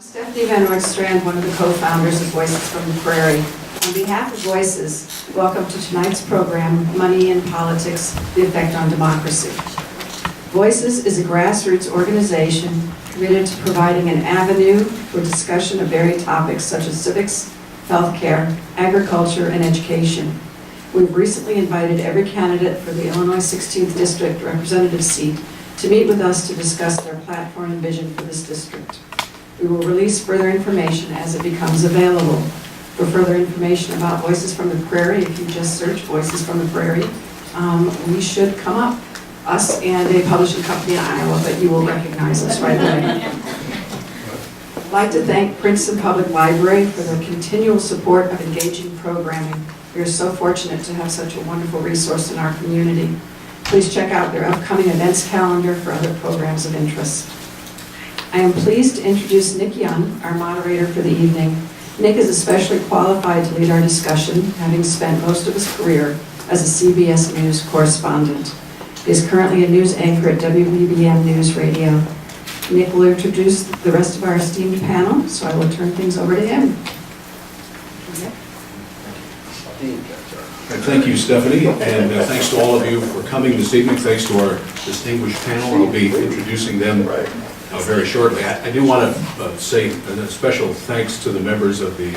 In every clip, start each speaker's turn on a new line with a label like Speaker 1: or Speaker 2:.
Speaker 1: Stephanie Van Strand, one of the co-founders of Voices from the Prairie. On behalf of Voices, welcome to tonight's program, Money in Politics, the Effect on Democracy. Voices is a grassroots organization committed to providing an avenue for discussion of varied topics such as civics, healthcare, agriculture, and education. We've recently invited every candidate for the Illinois 16th District representative seat to meet with us to discuss their platform and vision for this district. We will release further information as it becomes available. For further information about Voices from the Prairie, if you just search Voices from the Prairie, we should come up, us and a publishing company in Iowa, but you will recognize us right away. I'd like to thank Princeton Public Library for their continual support of engaging programming. We are so fortunate to have such a wonderful resource in our community. Please check out their upcoming events calendar for other programs of interest. I am pleased to introduce Nick Young, our moderator for the evening. Nick is especially qualified to lead our discussion, having spent most of his career as a CBS News correspondent. He is currently a news anchor at WBBM News Radio. Nick will introduce the rest of our esteemed panel, so I will turn things over to him.
Speaker 2: Thank you, Stephanie, and thanks to all of you for coming this evening. Thanks to our distinguished panel. I'll be introducing them very shortly. I do want to say a special thanks to the members of the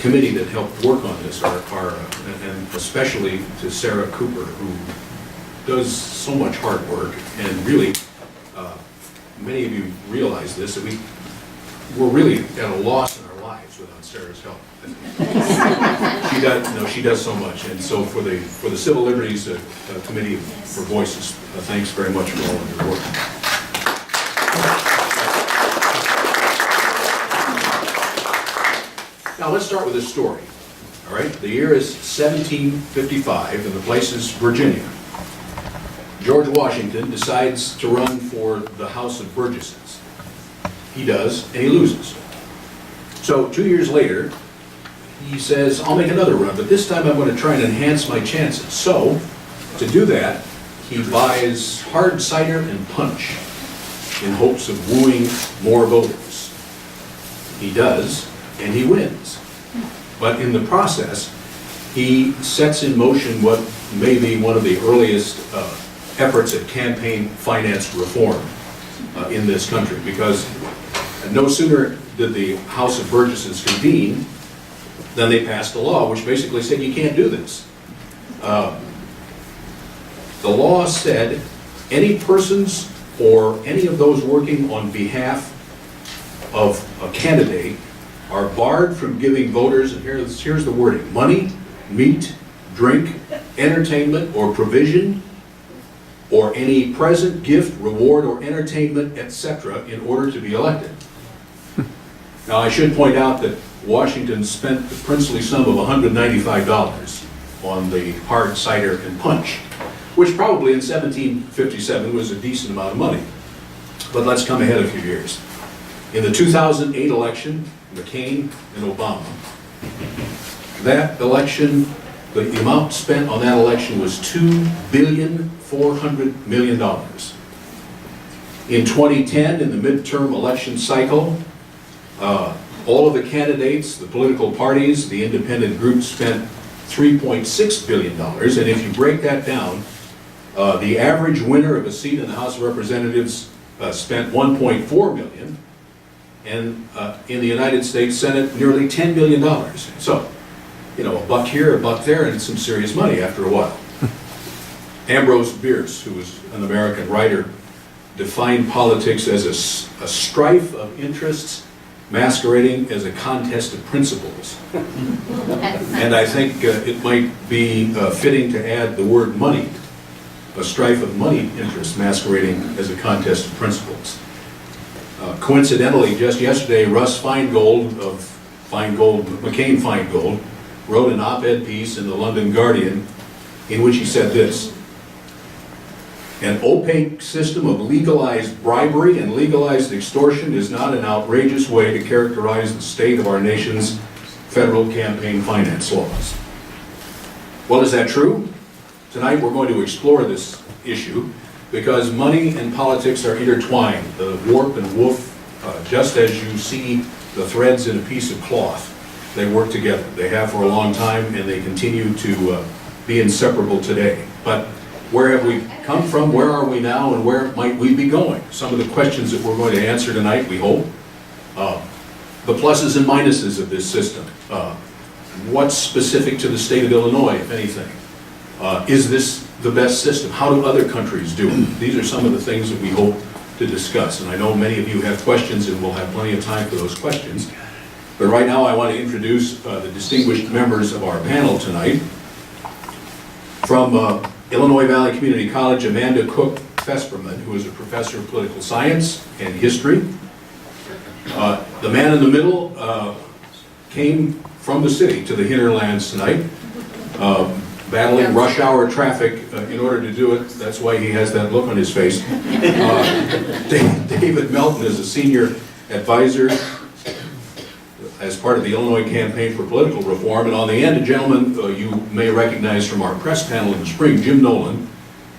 Speaker 2: committee that helped work on this, and especially to Sarah Cooper, who does so much hard work. And really, many of you realize this, that we're really at a loss in our lives without Sarah's help. She does so much, and so for the Civil Liberties Committee for Voices, thanks very much for all of your work. Now let's start with this story. All right, the year is 1755, and the place is Virginia. George Washington decides to run for the House of Burgesses. He does, and he loses. So 2 years later, he says, I'll make another run, but this time I'm going to try and enhance my chances. So, to do that, he buys hard cider and punch in hopes of wooing more voters. He does, and he wins. But in the process, he sets in motion what may be one of the earliest efforts at campaign finance reform in this country, because no sooner did the House of Burgesses convene than they passed a law which basically said you can't do this. The law said any persons or any of those working on behalf of a candidate are barred from giving voters, and here's the wording, money, meat, drink, entertainment, or provision, or any present, gift, reward, or entertainment, etc., in order to be elected. Now, I should point out that Washington spent the princely sum of $195 on the hard cider and punch, which probably in 1757 was a decent amount of money. But let's come ahead a few years. In the 2008 election, McCain and Obama, that election, the amount spent on that election was $2.4 billion. In 2010, in the midterm election cycle, all of the candidates, the political parties, the independent groups spent $3.6 billion. And if you break that down, the average winner of a seat in the House of Representatives spent $1.4 million. And in the United States Senate, nearly $10 billion. So, you know, a buck here, a buck there, and some serious money after a while. Ambrose Bierce, who was an American writer, defined politics as a strife of interests masquerading as a contest of principles. And I think it might be fitting to add the word money, a strife of money interests masquerading as a contest of principles. Coincidentally, just yesterday, Russ Feingold of McCain Feingold, wrote an op-ed piece in the London Guardian in which he said this: an opaque system of legalized bribery and legalized extortion is not an outrageous way to characterize the state of our nation's federal campaign finance laws. Well, is that true? Tonight we're going to explore this issue because money and politics are intertwined, the warp and woof, just as you see the threads in a piece of cloth. They work together. They have for a long time, and they continue to be inseparable today. But where have we come from, where are we now, and where might we be going? Some of the questions that we're going to answer tonight, we hope. The pluses and minuses of this system. What's specific to the state of Illinois, if anything? Is this the best system? How do other countries do it? These are some of the things that we hope to discuss. And I know many of you have questions, and we'll have plenty of time for those questions. But right now I want to introduce the distinguished members of our panel tonight. From Illinois Valley Community College, Amanda Cook Fesperman, who is a professor of political science and history. The man in the middle came from the city to the hinterlands tonight, battling rush hour traffic in order to do it. That's why he has that look on his face. David Melton is a senior advisor as part of the Illinois Campaign for Political Reform. And on the end, a gentleman you may recognize from our press panel in the spring, Jim Nowlan,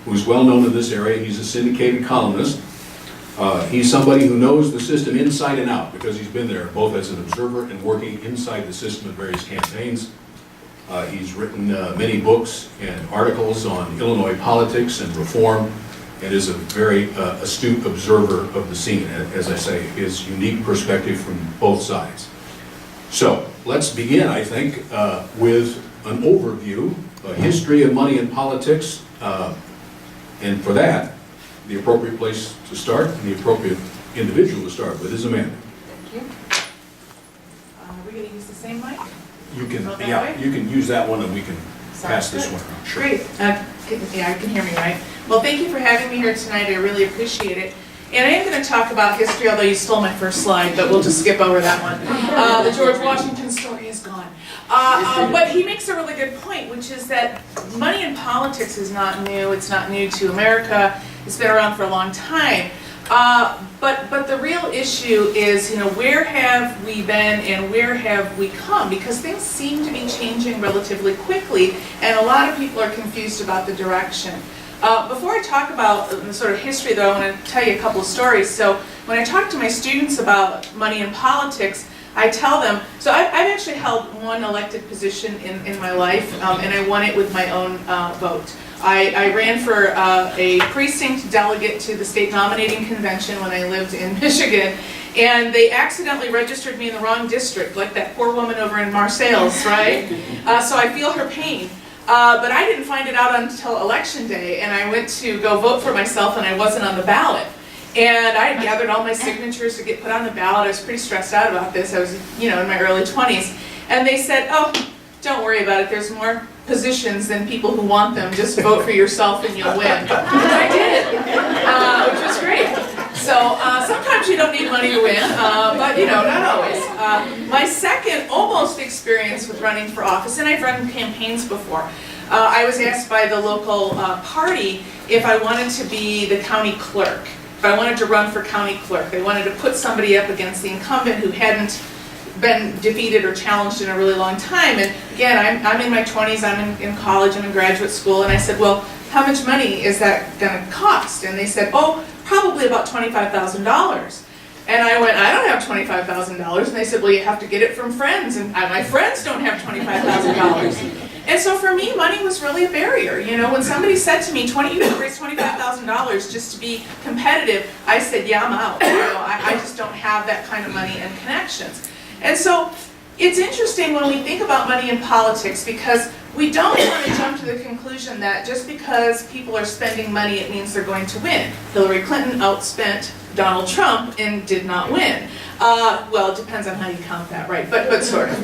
Speaker 2: who's well known in this area. He's a syndicated columnist. He's somebody who knows the system inside and out because he's been there both as an observer and working inside the system in various campaigns. He's written many books and articles on Illinois politics and reform, and is a very astute observer of the scene. As I say, his unique perspective from both sides. So let's begin, I think, with an overview, a history of money and politics, and for that, the appropriate place to start and the appropriate individual to start with is Amanda.
Speaker 3: Thank you. Are we going to use the same mic?
Speaker 2: You can,
Speaker 3: Go that
Speaker 2: yeah,
Speaker 3: way?
Speaker 2: you can use that one, and we can pass this
Speaker 3: good.
Speaker 2: one around. Sure.
Speaker 3: Great. Yeah, I can hear me, right? Well, thank you for having me here tonight. I really appreciate it. And I am going to talk about history, although you stole my first slide, but we'll just skip over that one. The George Washington story is gone. But he makes a really good point, which is that money in politics is not new. It's not new to America. It's been around for a long time. But the real issue is, where have we been and where have we come? Because things seem to be changing relatively quickly, and a lot of people are confused about the direction. Before I talk about the sort of history, though, I want to tell you a couple of stories. So when I talk to my students about money and politics, I tell them, so I've actually held one elected position in my life, and I won it with my own vote. I ran for a precinct delegate to the state nominating convention when I lived in Michigan, and they accidentally registered me in the wrong district, like that poor woman over in Marseilles, right? So I feel her pain. But I didn't find it out until election day, and I went to go vote for myself, and I wasn't on the ballot. And I had gathered all my signatures to get put on the ballot. I was pretty stressed out about this. I was, in my early 20s. And they said, oh, don't worry about it. There's more positions than people who want them. Just vote for yourself and you'll win. And I did, which was great. So sometimes you don't need money to win, but not always. My second almost experience with running for office, and I've run campaigns before, I was asked by the local party if I wanted to be the county clerk. If I wanted to run for county clerk. They wanted to put somebody up against the incumbent who hadn't been defeated or challenged in a really long time. And again, I'm in my 20s, I'm in college, I'm in graduate school, and I said, well, how much money is that going to cost? And they said, oh, probably about $25,000. And I went, I don't have $25,000. And they said, well, you have to get it from friends, and my friends don't have $25,000. And so for me, money was really a barrier. When somebody said to me, you can raise $25,000 just to be competitive, I said, yeah, I'm out. I just don't have that kind of money and connections. And so it's interesting when we think about money in politics, because we don't want to jump to the conclusion that just because people are spending money, it means they're going to win. Hillary Clinton outspent Donald Trump and did not win. Well, it depends on how you count that, right? But sort of.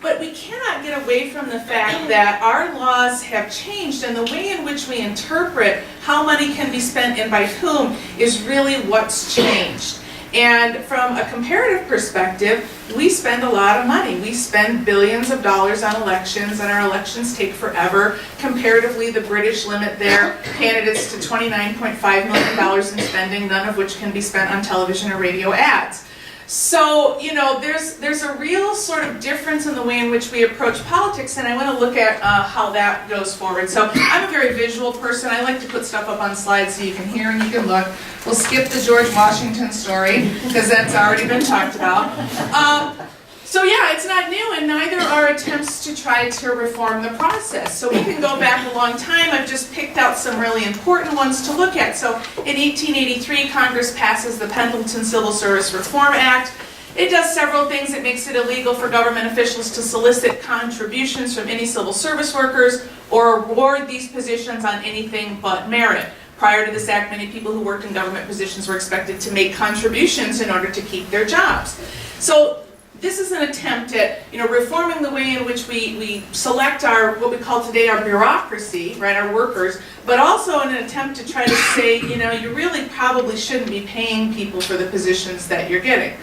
Speaker 3: But we cannot get away from the fact that our laws have changed, and the way in which we interpret how money can be spent and by whom is really what's changed. And from a comparative perspective, we spend a lot of money. We spend billions of dollars on elections, and our elections take forever. Comparatively, the British limit their candidates to $29.5 million in spending, none of which can be spent on television or radio ads. So, you know, there's a real sort of difference in the way in which we approach politics, and I want to look at how that goes forward. So I'm a very visual person. I like to put stuff up on slides so you can hear and you can look. We'll skip the George Washington story, because that's already been talked about. So yeah, it's not new, and neither are attempts to try to reform the process. So we can go back a long time. I've just picked out some really important ones to look at. So in 1883, Congress passes the Pendleton Civil Service Reform Act. It does several things. It makes it illegal for government officials to solicit contributions from any civil service workers or award these positions on anything but merit. Prior to this act, many people who worked in government positions were expected to make contributions in order to keep their jobs. So this is an attempt at, you know, reforming the way in which we select our, what we call today our bureaucracy, right, our workers, but also in an attempt to try to say, you know, you really probably shouldn't be paying people for the positions that you're getting.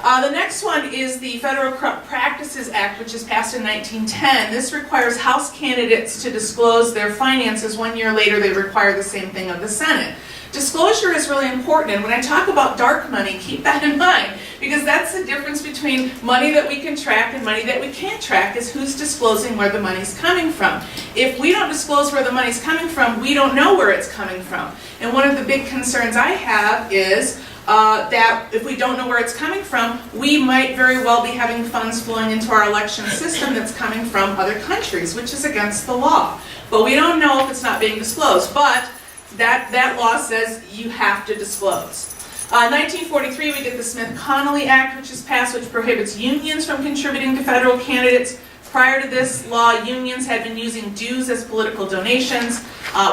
Speaker 3: The next one is the Federal Corrupt Practices Act, which was passed in 1910. This requires House candidates to disclose their finances. 1 year later, they require the same thing of the Senate. Disclosure is really important, and when I talk about dark money, keep that in mind, because that's the difference between money that we can track and money that we can't track, is who's disclosing where the money's coming from. If we don't disclose where the money's coming from, we don't know where it's coming from. And one of the big concerns I have is that if we don't know where it's coming from, we might very well be having funds flowing into our election system that's coming from other countries, which is against the law. But we don't know if it's not being disclosed. But that law says you have to disclose. 1943, we get the Smith-Connolly Act, which is passed, which prohibits unions from contributing to federal candidates. Prior to this law, unions had been using dues as political donations.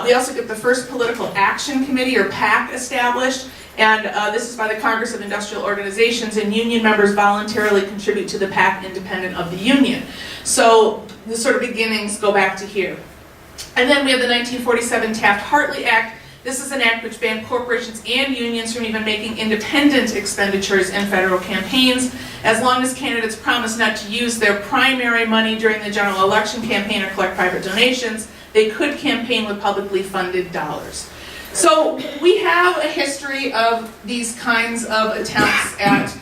Speaker 3: We also get the first Political Action Committee, or PAC, established. And this is by the Congress of Industrial Organizations, and union members voluntarily contribute to the PAC independent of the union. So the sort of beginnings go back to here. And then we have the 1947 Taft-Hartley Act. This is an act which banned corporations and unions from even making independent expenditures in federal campaigns. As long as candidates promise not to use their primary money during the general election campaign or collect private donations, they could campaign with publicly funded dollars. So we have a history of these kinds of attempts at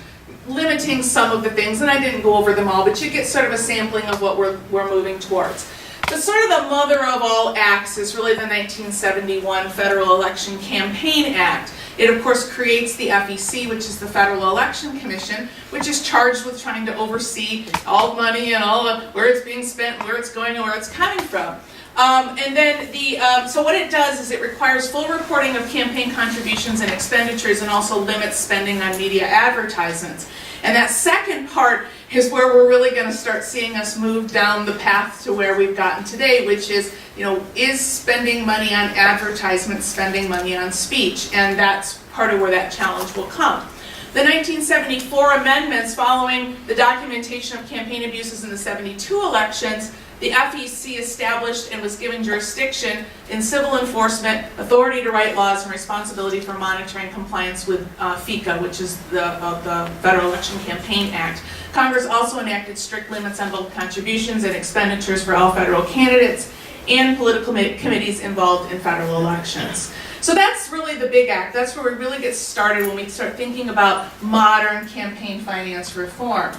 Speaker 3: limiting some of the things, and I didn't go over them all, but you get sort of a sampling of what we're moving towards. But sort of the mother of all acts is really the 1971 Federal Election Campaign Act. It, of course, creates the FEC, which is the Federal Election Commission, which is charged with trying to oversee all money and all of where it's being spent, where it's going, and where it's coming from. And then so what it does is it requires full reporting of campaign contributions and expenditures, and also limits spending on media advertisements. And that second part is where we're really going to start seeing us move down the path to where we've gotten today, which is, you know, is spending money on advertisements spending money on speech? And that's part of where that challenge will come. The 1974 amendments following the documentation of campaign abuses in the 72 elections, the FEC established and was given jurisdiction in civil enforcement, authority to write laws, and responsibility for monitoring compliance with FECA, which is the Federal Election Campaign Act. Congress also enacted strict limits on both contributions and expenditures for all federal candidates and political committees involved in federal elections. So that's really the big act. That's where we really get started when we start thinking about modern campaign finance reform.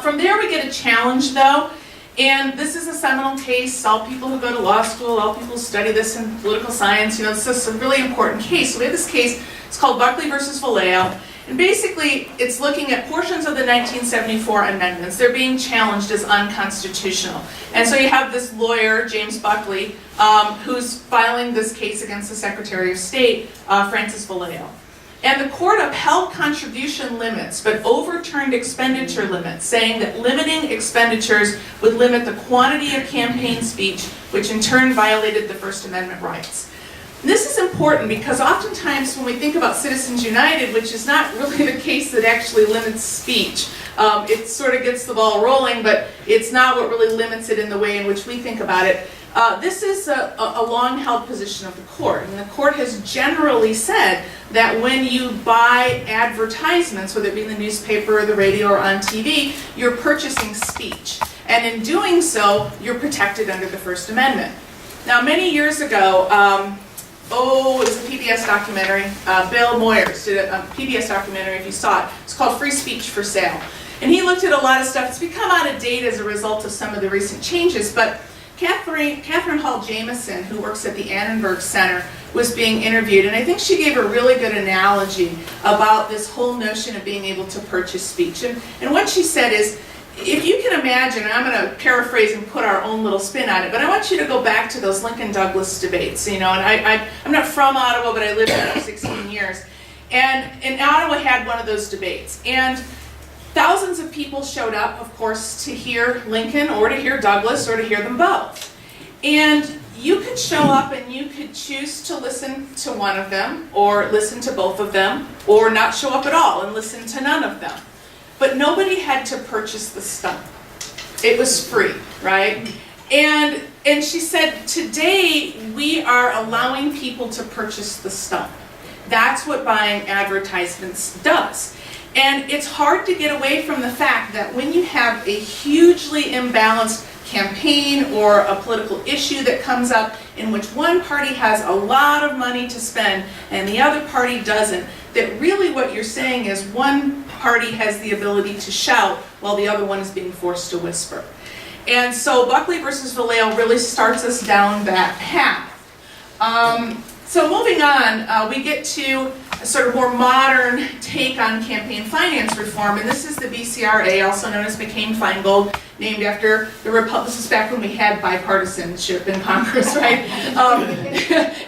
Speaker 3: From there we get a challenge, though. And this is a seminal case. All people who go to law school, all people who study this in political science, you know, this is a really important case. So we have this case, it's called Buckley versus Vallejo. And basically, it's looking at portions of the 1974 amendments. They're being challenged as unconstitutional. And so you have this lawyer, James Buckley, who's filing this case against the Secretary of State, Francis Vallejo. And the court upheld contribution limits, but overturned expenditure limits, saying that limiting expenditures would limit the quantity of campaign speech, which in turn violated the First Amendment rights. And this is important because oftentimes when we think about Citizens United, which is not really the case that actually limits speech, it sort of gets the ball rolling, but it's not what really limits it in the way in which we think about it. This is a long-held position of the court, and the court has generally said that when you buy advertisements, whether it be in the newspaper or the radio or on TV, you're purchasing speech. And in doing so, you're protected under the First Amendment. Now, many years ago, it was a PBS PBS documentary. Bill Moyers did a PBS documentary, if you saw it. It's called Free Speech for Sale. And he looked at a lot of stuff. It's become out of date as a result of some of the recent changes, but Catherine Hall Jamieson, who works at the Annenberg Center, was being interviewed, and I think she gave a really good analogy about this whole notion of being able to purchase speech. And what she said is, if you can imagine, and I'm going to paraphrase and put our own little spin on it, but I want you to go back to those Lincoln-Douglas debates, and I'm not from Ottawa, but I lived there for 16 years. And Ottawa had one of those debates. And thousands of people showed up, of course, to hear Lincoln or to hear Douglas or to hear them both. And you could show up and you could choose to listen to one of them or listen to both of them or not show up at all and listen to none of them. But nobody had to purchase the stump. It was free, right? And she said, today we are allowing people to purchase the stump. That's what buying advertisements does. And it's hard to get away from the fact that when you have a hugely imbalanced campaign or a political issue that comes up in which one party has a lot of money to spend and the other party doesn't, that really what you're saying is one party has the ability to shout while the other one is being forced to whisper. And so Buckley versus Vallejo really starts us down that path. So moving on, we get to a sort of more modern take on campaign finance reform, and this is the BCRA, also known as McCain-Feingold, named after the This is back when we had bipartisanship in Congress, right?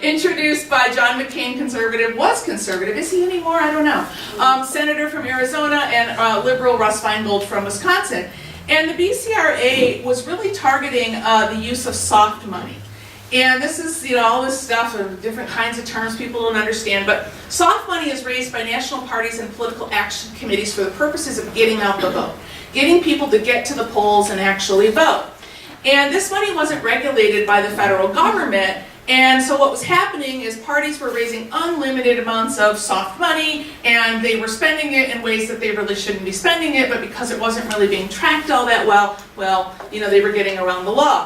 Speaker 3: Introduced by John McCain, conservative, was conservative, is he anymore? I don't know. Senator from Arizona, and liberal Russ Feingold from Wisconsin. And the BCRA was really targeting the use of soft money. And this is, all this stuff of different kinds of terms people don't understand, but soft money is raised by national parties and political action committees for the purposes of getting out the vote, getting people to get to the polls and actually vote. And this money wasn't regulated by the federal government, and so what was happening is parties were raising unlimited amounts of soft money, and they were spending it in ways that they really shouldn't be spending it, but because it wasn't really being tracked all that well, they were getting around the law.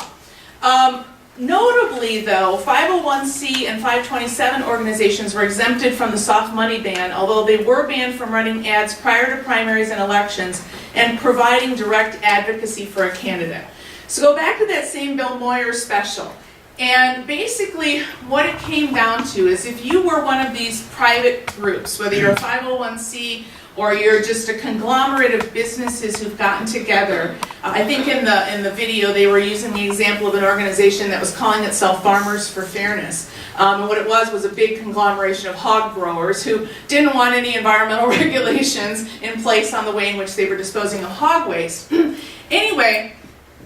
Speaker 3: Notably, though, 501c and 527 organizations were exempted from the soft money ban, although they were banned from running ads prior to primaries and elections and providing direct advocacy for a candidate. So go back to that same Bill Moyers special. And basically, what it came down to is if you were one of these private groups, whether you're a 501c or you're just a conglomerate of businesses who've gotten together. I think in the video they were using the example of an organization that was calling itself Farmers for Fairness. And what it was a big conglomeration of hog growers who didn't want any environmental regulations in place on the way in which they were disposing of hog waste. Anyway,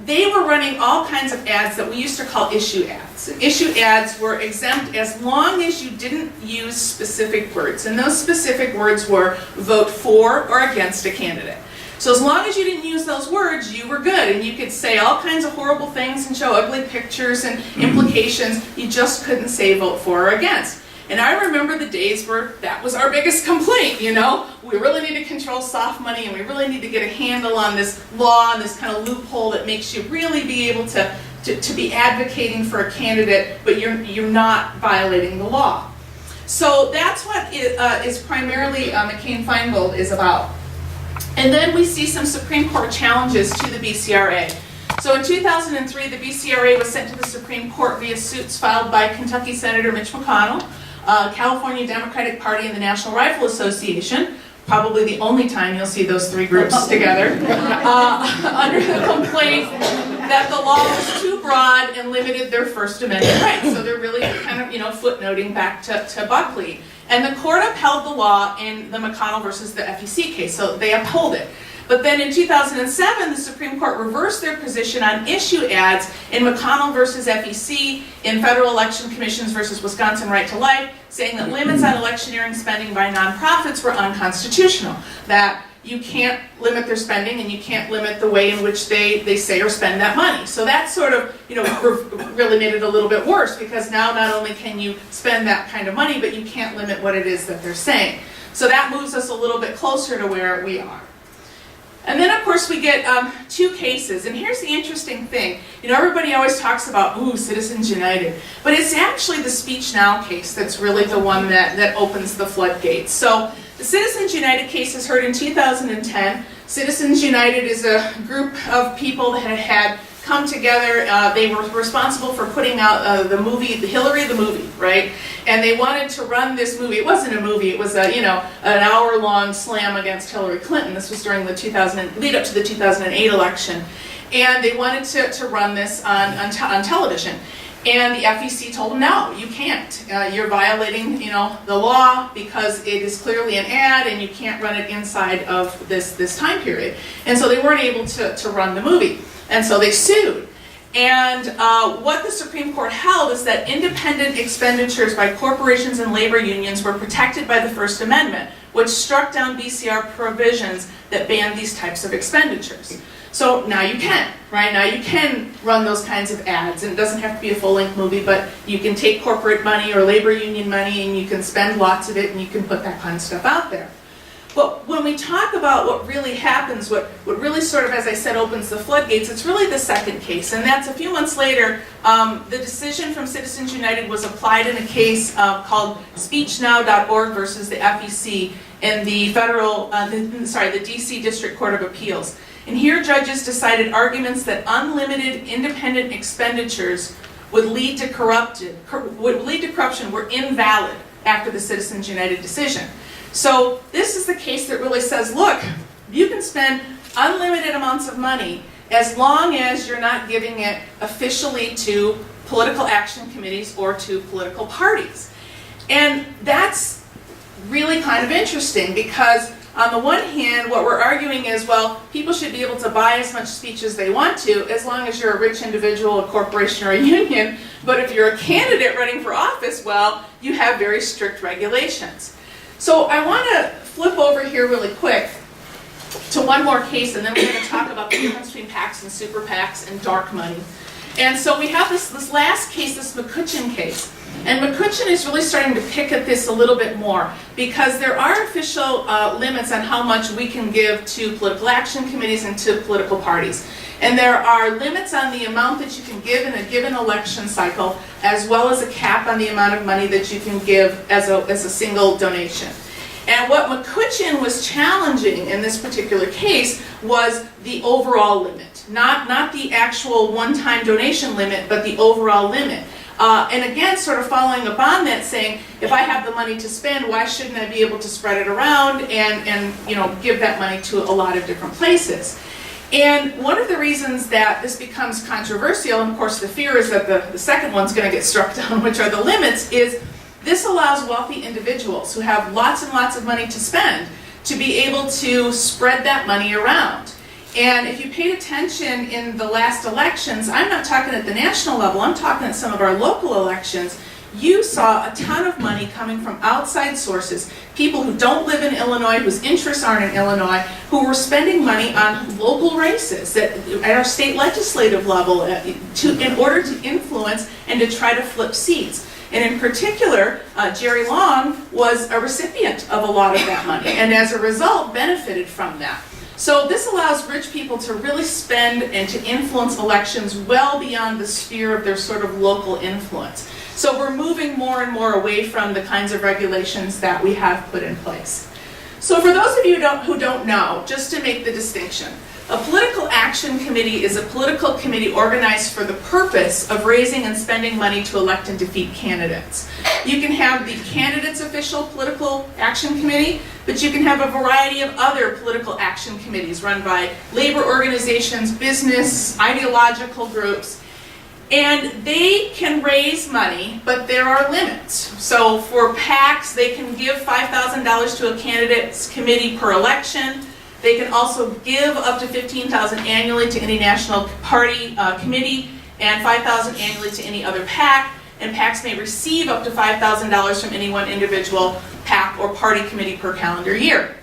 Speaker 3: they were running all kinds of ads that we used to call issue ads. And issue ads were exempt as long as you didn't use specific words. And those specific words were vote for or against a candidate. So as long as you didn't use those words, you were good. And you could say all kinds of horrible things and show ugly pictures and implications. You just couldn't say vote for or against. And I remember the days where that was our biggest complaint, We really need to control soft money, and we really need to get a handle on this law and this kind of loophole that makes you really be able to be advocating for a candidate, but you're not violating the law. So that's what is primarily McCain-Feingold is about. And then we see some Supreme Court challenges to the BCRA. So in 2003, the BCRA was sent to the Supreme Court via suits filed by Kentucky Senator Mitch McConnell, California Democratic Party, and the National Rifle Association, probably the only time you'll see those three groups together, under the complaint that the law was too broad and limited their First Amendment rights. So they're really kind of, footnoting back to Buckley. And the court upheld the law in the McConnell versus the FEC case, so they upheld it. But then in 2007, the Supreme Court reversed their position on issue ads in McConnell versus FEC, in Federal Election Commissions versus Wisconsin Right to Life, saying that limits on electioneering spending by nonprofits were unconstitutional, that you can't limit their spending and you can't limit the way in which they say or spend that money. So that sort of, really made it a little bit worse, because now not only can you spend that kind of money, but you can't limit what it is that they're saying. So that moves us a little bit closer to where we are. And then, of course, we get 2 cases. And here's the interesting thing. You know, everybody always talks about, ooh, Citizens United. But it's actually the Speech Now case that's really the one that opens the floodgates. So the Citizens United case is heard in 2010. Citizens United is a group of people that had come together. They were responsible for putting out the movie, Hillary the movie, right? And they wanted to run this movie. It wasn't a movie. It was a, an hour-long slam against Hillary Clinton. This was during the lead up to the 2008 election. And they wanted to run this on television. And the FEC told them, no, you can't. You're violating, the law because it is clearly an ad and you can't run it inside of this time period. And so they weren't able to run the movie. And so they sued. And what the Supreme Court held is that independent expenditures by corporations and labor unions were protected by the First Amendment, which struck down BCR provisions that banned these types of expenditures. So now you can, right? Now you can run those kinds of ads, and it doesn't have to be a full-length movie, but you can take corporate money or labor union money and you can spend lots of it and you can put that kind of stuff out there. But when we talk about what really happens, what really sort of, as I said, opens the floodgates, it's really the second case. And that's a few months later, the decision from Citizens United was applied in a case called SpeechNow.org versus the FEC in the the DC District Court of Appeals. And here judges decided arguments that unlimited independent expenditures would lead to corruption were invalid after the Citizens United decision. So this is the case that really says, look, you can spend unlimited amounts of money as long as you're not giving it officially to political action committees or to political parties. And that's really kind of interesting because on the one hand, what we're arguing is, well, people should be able to buy as much speech as they want to as long as you're a rich individual, a corporation, or a union. But if you're a candidate running for office, well, you have very strict regulations. So I want to flip over here really quick to one more case, and then we're going to talk about the difference between PACs and super PACs and dark money. And so we have this last case, this McCutcheon case. And McCutcheon is really starting to pick at this a little bit more because there are official limits on how much we can give to political action committees and to political parties. And there are limits on the amount that you can give in a given election cycle, as well as a cap on the amount of money that you can give as a single donation. And what McCutcheon was challenging in this particular case was the overall limit, not the actual one-time donation limit, but the overall limit. And again, sort of following upon that, saying, if I have the money to spend, why shouldn't I be able to spread it around and give that money to a lot of different places? And one of the reasons that this becomes controversial, and of course the fear is that the second one's going to get struck down, which are the limits, is this allows wealthy individuals who have lots and lots of money to spend to be able to spread that money around. And if you paid attention in the last elections, I'm not talking at the national level, I'm talking at some of our local elections, you saw a ton of money coming from outside sources, people who don't live in Illinois, whose interests aren't in Illinois, who were spending money on local races at our state legislative level in order to influence and to try to flip seats. And in particular, Jerry Long was a recipient of a lot of that money, and as a result, benefited from that. So this allows rich people to really spend and to influence elections well beyond the sphere of their sort of local influence. So we're moving more and more away from the kinds of regulations that we have put in place. So for those of you who don't know, just to make the distinction, a political action committee is a political committee organized for the purpose of raising and spending money to elect and defeat candidates. You can have the candidate's official political action committee, but you can have a variety of other political action committees run by labor organizations, business, ideological groups, and they can raise money, but there are limits. So for PACs, they can give $5,000 to a candidate's committee per election. They can also give up to $15,000 annually to any national party committee and $5,000 annually to any other PAC. And PACs may receive up to $5,000 from any one individual PAC or party committee per calendar year.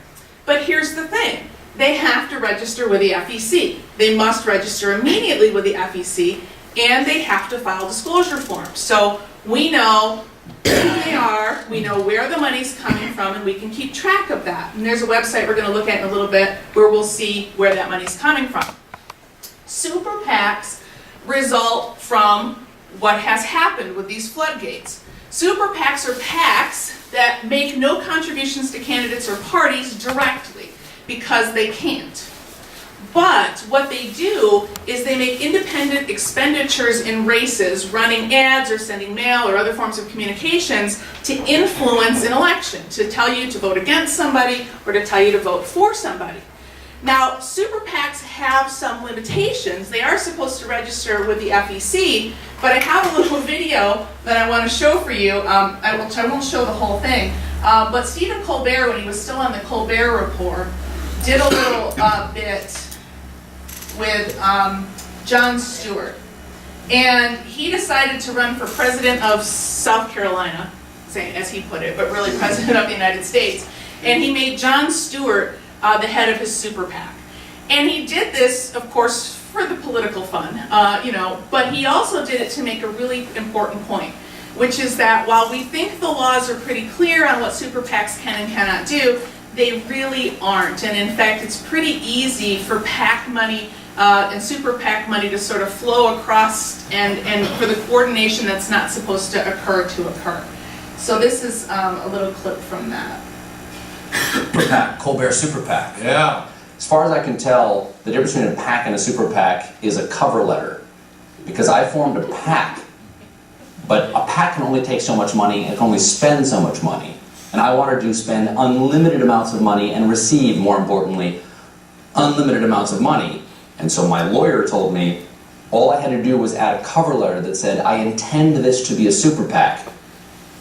Speaker 3: But here's the thing. They have to register with the FEC. They must register immediately with the FEC, and they have to file disclosure forms. So we know who they are, there, we know where the money's coming from, and we can keep track of that. And there's a website we're going to look at in a little bit where we'll see where that money's coming from. Super PACs result from what has happened with these floodgates. Super PACs are PACs that make no contributions to candidates or parties directly because they can't. But what they do is they make independent expenditures in races, running ads or sending mail or other forms of communications to influence an election, to tell you to vote against somebody or to tell you to vote for somebody. Now, super PACs have some limitations. They are supposed to register with the FEC, but I have a little video that I want to show for you. I won't show the whole thing, but Stephen Colbert, when he was still on the Colbert Report, did a little bit with Jon Stewart. And he decided to run for president of South Carolina, as he put it, but really president of the United States. And he made Jon Stewart the head of his super PAC. And he did this, of course, for the political fun, but he also did it to make a really important point, which is that while we think the laws are pretty clear on what super PACs can and cannot do, they really aren't. And in fact, it's pretty easy for PAC money and super PAC money to sort of flow across and for the coordination that's not supposed to occur. So this is a little clip from that.
Speaker 4: Super PAC, Colbert Super PAC.
Speaker 2: Yeah.
Speaker 4: As far as I can tell, the difference between a PAC and a super PAC is a cover letter. Because I formed a PAC, but a PAC can only take so much money and can only spend so much money. And I wanted to spend unlimited amounts of money and receive, more importantly, unlimited amounts of money. And so my lawyer told me all I had to do was add a cover letter that said, I intend this to be a super PAC.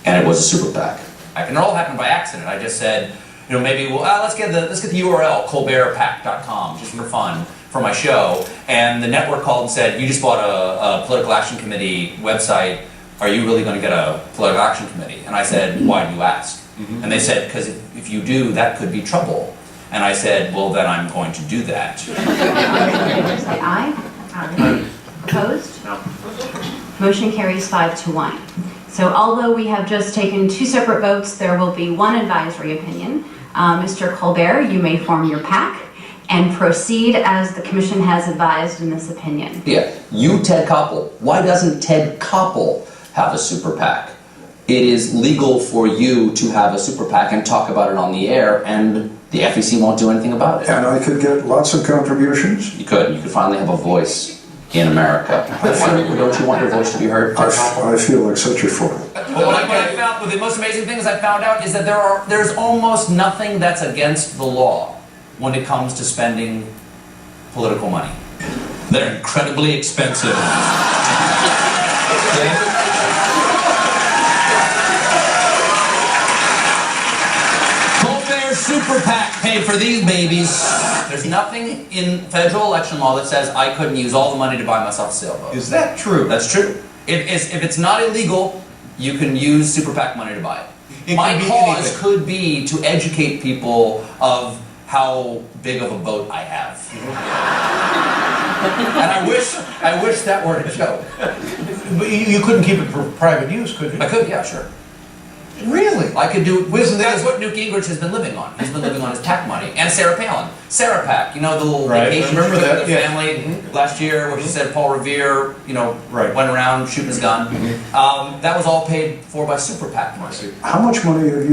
Speaker 4: And it was a super PAC.
Speaker 5: And it all happened by accident. I just said, maybe let's get the URL, colbertpac.com, just for fun, for my show. And the network called and said, you just bought a political action committee website. Are you really going to get a political action committee? And I said, why do you ask? Mm-hmm. And they said, because if you do, that could be trouble. And I said, well, then I'm going to do that.
Speaker 6: Say aye. Aye. Opposed? No. Motion carries 5-1. So although we have just taken 2 separate votes, there will be 1 advisory opinion. Mr. Colbert, you may form your PAC and proceed as the commission has advised in this opinion.
Speaker 4: Yeah, you, Ted Koppel. Why doesn't Ted Koppel have a super PAC? It is legal for you to have a super PAC and talk about it on the air, and the FEC won't do anything about it.
Speaker 7: And I could get lots of contributions?
Speaker 4: You could finally have a voice in America. Don't you want your voice to be heard?
Speaker 7: I feel like such a fool.
Speaker 5: Well, what I found, the most amazing things I found out is that there's almost nothing that's against the law when it comes to spending political money.
Speaker 8: They're incredibly expensive. Colbert Super PAC paid for these babies.
Speaker 5: There's nothing in federal election law that says I couldn't use all the money to buy myself a sailboat.
Speaker 8: Is that true?
Speaker 5: That's true. If it's not illegal, you can use super PAC money to buy it.
Speaker 8: It
Speaker 5: My
Speaker 8: could be
Speaker 5: cause
Speaker 8: anything.
Speaker 5: could be to educate people of how big of a boat I have. And I wish that were to show.
Speaker 8: But you couldn't keep it for private use, could you?
Speaker 5: I could, yeah, sure.
Speaker 8: Really?
Speaker 5: I could do.
Speaker 8: Isn't that-
Speaker 5: That's what Newt Gingrich has been living on. He's been living on his PAC money. And Sarah Palin. Sarah PAC, the little
Speaker 8: Right,
Speaker 5: vacation
Speaker 8: I remember
Speaker 5: she took
Speaker 8: that,
Speaker 5: with the
Speaker 8: yeah.
Speaker 5: family last year where she said Paul Revere,
Speaker 8: Right.
Speaker 5: went around shooting his gun. That was all paid for by super PAC money.
Speaker 7: How much money have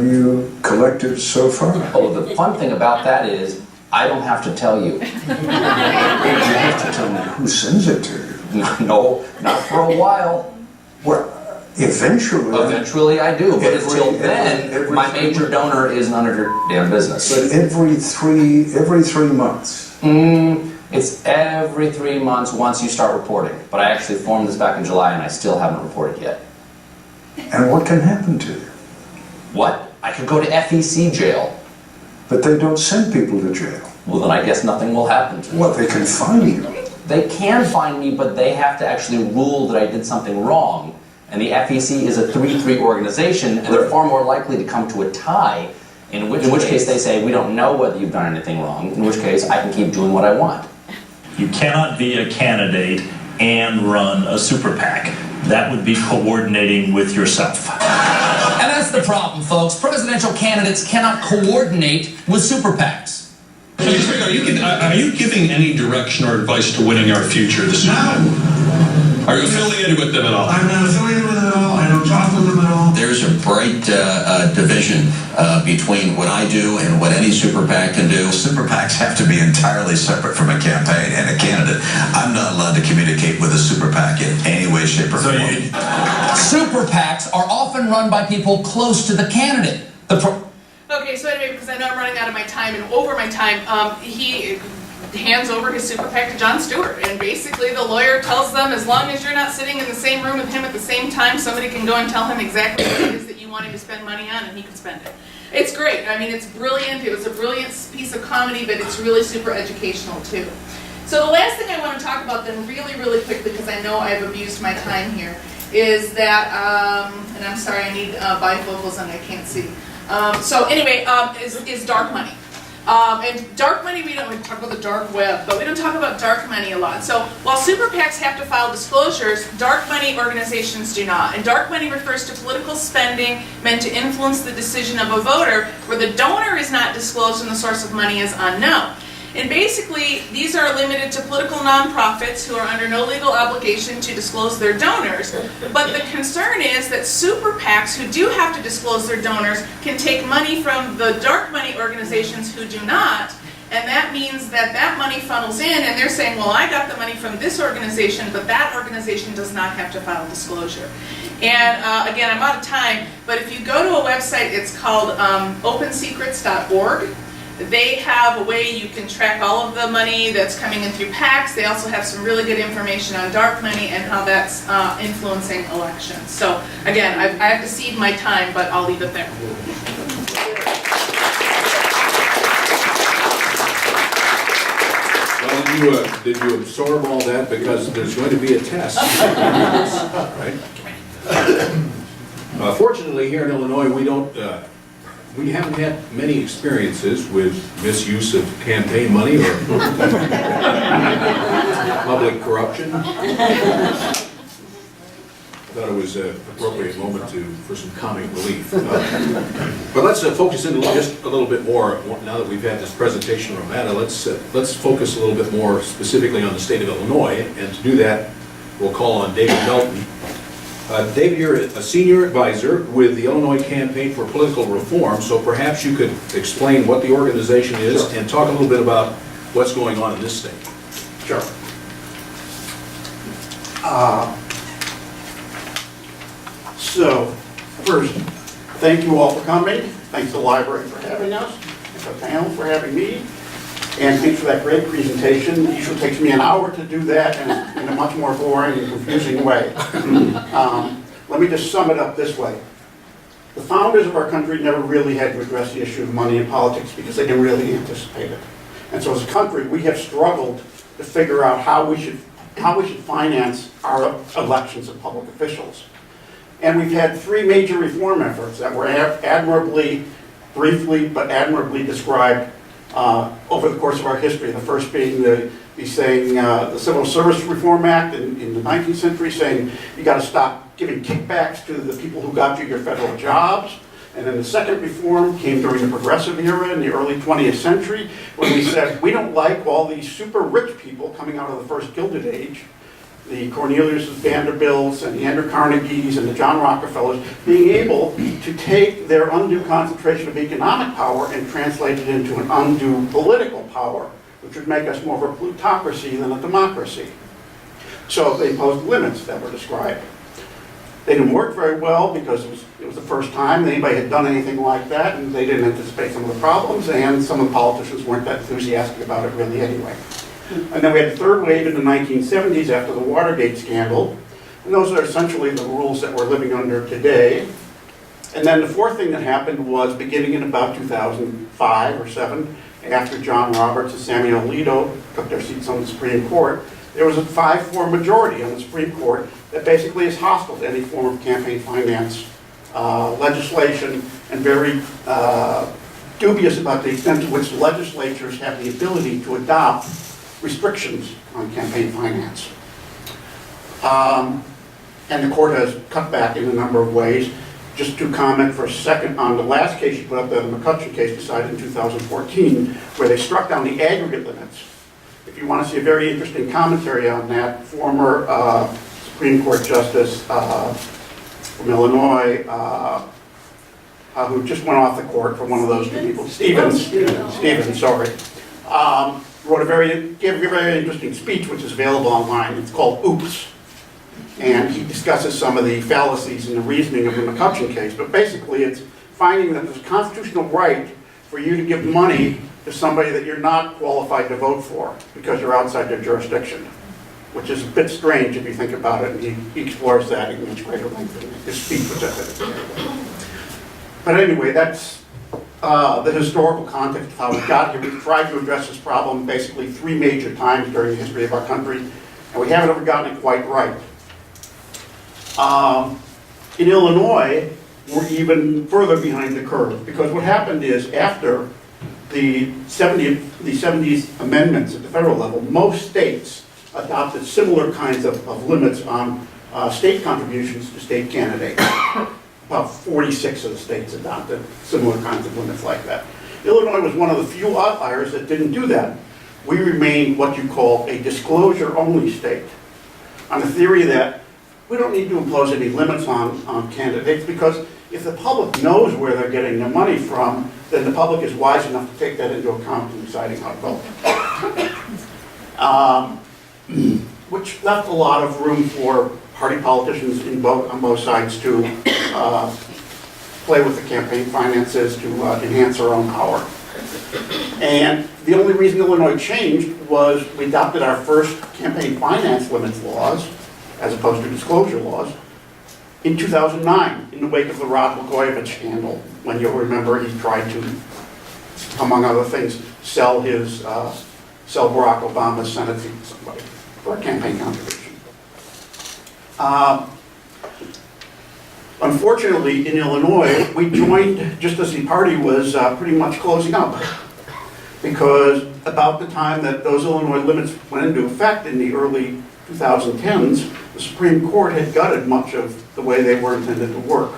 Speaker 7: you collected so far?
Speaker 4: Oh, the fun thing about that is I don't have to tell you.
Speaker 7: You have to tell me who sends it to you.
Speaker 4: No, not for a while.
Speaker 7: Well, eventually.
Speaker 4: Eventually I do, but until then,
Speaker 7: every
Speaker 4: my
Speaker 7: 3
Speaker 4: major
Speaker 7: months.
Speaker 4: donor is none of your damn business.
Speaker 7: But every three months.
Speaker 4: It's every 3 months once you start reporting. But I actually formed this back in July and I still haven't reported yet.
Speaker 7: And what can happen to you?
Speaker 4: What? I could go to FEC jail.
Speaker 7: But they don't send people to jail.
Speaker 4: Well, then I guess nothing will happen to me.
Speaker 7: Well, they can fine you.
Speaker 4: They can find me, but they have to actually rule that I did something wrong. And the FEC is a 3-3 organization, and they're far more likely to come to a tie, in which case they say, we don't know whether you've done anything wrong, in which case I can keep doing what I want.
Speaker 9: You cannot be a candidate and run a super PAC. That would be coordinating with yourself.
Speaker 5: And That's the problem, folks. Presidential candidates cannot coordinate with super PACs.
Speaker 10: Are you giving any direction or advice to winning our future this year?
Speaker 11: No.
Speaker 10: Are you affiliated with them at all?
Speaker 11: I'm not affiliated with them at all. I don't talk with them at all.
Speaker 12: There's a bright division between what I do and what any super PAC can do.
Speaker 13: Super PACs have to be entirely separate from a campaign and a candidate. I'm not allowed to communicate with a super PAC in any way, shape, or form.
Speaker 5: Super PACs are often run by people close to the candidate.
Speaker 3: Okay, so anyway, because I know I'm running out of my time and over my time, he hands over his super PAC to Jon Stewart, and basically the lawyer tells them, as long as you're not sitting in the same room with him at the same time, somebody can go and tell him exactly what it is that you want him to spend money on, and he can spend it. It's great. I mean, it's brilliant. It was a brilliant piece of comedy, but it's really super educational too. So the last thing I want to talk about then really, really quickly, because I know I've abused my time here, is that, and I'm sorry, I need bifocals and I can't see. So anyway, is dark money. And dark money, we don't talk about the dark web, but we don't talk about dark money a lot. So while super PACs have to file disclosures, dark money organizations do not. And dark money refers to political spending meant to influence the decision of a voter where the donor is not disclosed and the source of money is unknown. And basically, these are limited to political nonprofits who are under no legal obligation to disclose their donors. But the concern is that super PACs who do have to disclose their donors can take money from the dark money organizations who do not. And that means that that money funnels in and they're saying, well, I got the money from this organization, but that organization does not have to file disclosure. And again, I'm out of time, but if you go to a website, it's called opensecrets.org. They have a way you can track all of the money that's coming in through PACs. They also have some really good information on dark money and how that's influencing elections. So again, I have to cede my time, but I'll leave it there.
Speaker 2: Well, did you absorb all that? Because there's going to be a test. Right? Fortunately, here in Illinois, we haven't had many experiences with misuse of campaign money or public corruption. I thought it was an appropriate moment for some comic relief. But let's focus in just a little bit more, now that we've had this presentation from Amanda, let's focus a little bit more specifically on the state of Illinois, and to do that, we'll call on David Melton. David, you're a senior advisor with the Illinois Campaign for Political Reform, so perhaps you could explain what the organization is. Sure. And talk a little bit about what's going on in this state.
Speaker 14: Sure. So, first, thank you all for coming. Thanks to the library for having us, and the panel for having me, and thanks for that great presentation. It usually takes me an hour to do that in a much more boring and confusing way. Let me just sum it up this way. The founders of our country never really had to address the issue of money in politics because they didn't really anticipate it. And so as a country, we have struggled to figure out how we should finance our elections of public officials. And we've had three major reform efforts that were admirably, briefly, but admirably described over the course of our history. The first being the Civil Service Reform Act in the 19th century, saying you got to stop giving kickbacks to the people who got you your federal jobs. And then the second reform came during the Progressive era in the early 20th century, when we said we don't like all these super rich people coming out of the first Gilded Age, the Cornelius Vanderbilts and the Andrew Carnegies and the John Rockefellers, being able to take their undue concentration of economic power and translate it into an undue political power, which would make us more of a plutocracy than a democracy. So they imposed limits that were described. They didn't work very well because it was the first time anybody had done anything like that, and they didn't anticipate some of the problems, and some of the politicians weren't that enthusiastic about it really anyway. And then we had the third wave in the 1970s after the Watergate scandal, and those are essentially the rules that we're living under today. And then the fourth thing that happened was beginning in about 2005 or 7, after John Roberts and Samuel Alito took their seats on the Supreme Court, there was a 5-4 majority on the Supreme Court that basically is hostile to any form of campaign finance legislation, and very dubious about the extent to which legislatures have the ability to adopt restrictions on campaign finance. And the court has cut back in a number of ways. just to comment for a second on the last case you put up there, the McCutcheon case decided in 2014, where they struck down the aggregate limits. If you want to see a very interesting commentary on that, former Supreme Court Justice from Illinois, who just went off the court for one of those two people, Stevens, sorry, gave a very interesting speech, which is available online. It's called Oops. And he discusses some of the fallacies in the reasoning of the McCutcheon case. But basically, it's finding that there's a constitutional right for you to give money to somebody that you're not qualified to vote for because you're outside their jurisdiction, which is a bit strange if you think about it. And he explores that in much greater length in his speech, which I think. But anyway, that's the historical context of how we got here. We've tried to address this problem basically 3 major times during the history of our country, and we haven't ever gotten it quite right. In Illinois, we're even further behind the curve, because what happened is after the 70s amendments at the federal level, most states adopted similar kinds of limits on state contributions to state candidates. About 46 of the states adopted similar kinds of limits like that. Illinois was one of the few outliers that didn't do that. We remained what you call a disclosure-only state, on the theory that we don't need to impose any limits on candidates, because if the public knows where they're getting their money from, then the public is wise enough to take that into account in deciding how to vote. Which left a lot of room for party politicians on both sides to play with the campaign finances to enhance their own power. And the only reason Illinois changed was we adopted our first campaign finance limits laws, as opposed to disclosure laws, in 2009, in the wake of the Rod Blagojevich scandal, when you'll remember he tried to, among other things, sell Barack Obama's Senate seat to somebody for a campaign contribution. Unfortunately, in Illinois, we joined just as the party was pretty much closing up, because about the time that those Illinois limits went into effect in the early 2010s, the Supreme Court had gutted much of the way they were intended to work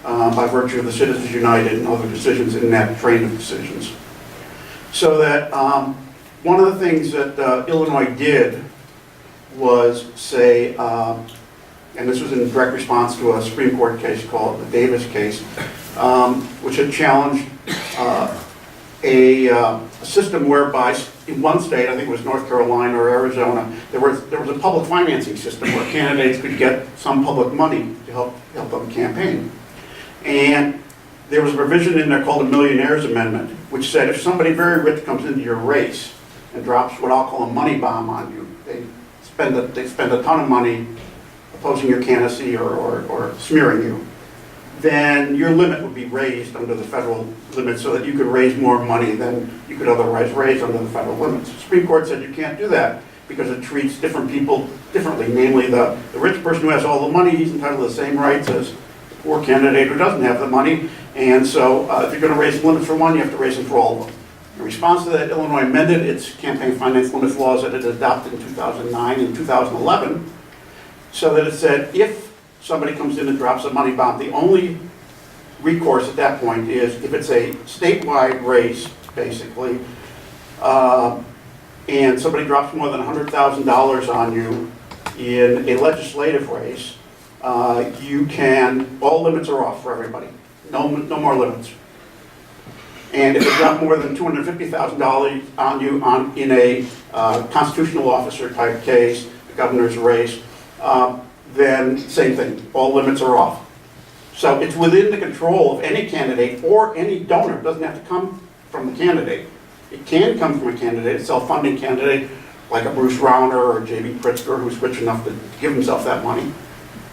Speaker 14: by virtue of the Citizens United and other decisions in that train of decisions. So that one of the things that Illinois did was say, and this was in direct response to a Supreme Court case called the Davis case, which had challenged a system whereby in one state, I think it was North Carolina or Arizona, there was a public financing system where candidates could get some public money to help them campaign. And there was a provision in there called the Millionaire's Amendment, which said if somebody very rich comes into your race and drops what I'll call a money bomb on you, they spend a ton of money opposing your candidacy or smearing you, then your limit would be raised under the federal limit so that you could raise more money than you could otherwise raise under the federal limits. The Supreme Court said you can't do that because it treats different people differently. Namely, the rich person who has all the money, he's entitled to the same rights as the poor candidate who doesn't have the money. And so if you're going to raise the limits for one, you have to raise them for all of them. In response to that, Illinois amended its campaign finance limits laws that it adopted in 2009 and 2011, so that it said if somebody comes in and drops a money bomb, the only recourse at that point is if it's a statewide race, basically, and somebody drops more than $100,000 on you in a legislative race, all limits are off for everybody. No more limits. And if they drop more than $250,000 on you in a constitutional officer type case, the governor's race, then same thing, all limits are off. So it's within the control of any candidate or any donor. It doesn't have to come from the candidate. It can come from a candidate, a self-funding candidate, like a Bruce Rauner or J.B. Pritzker, who's rich enough to give himself that money.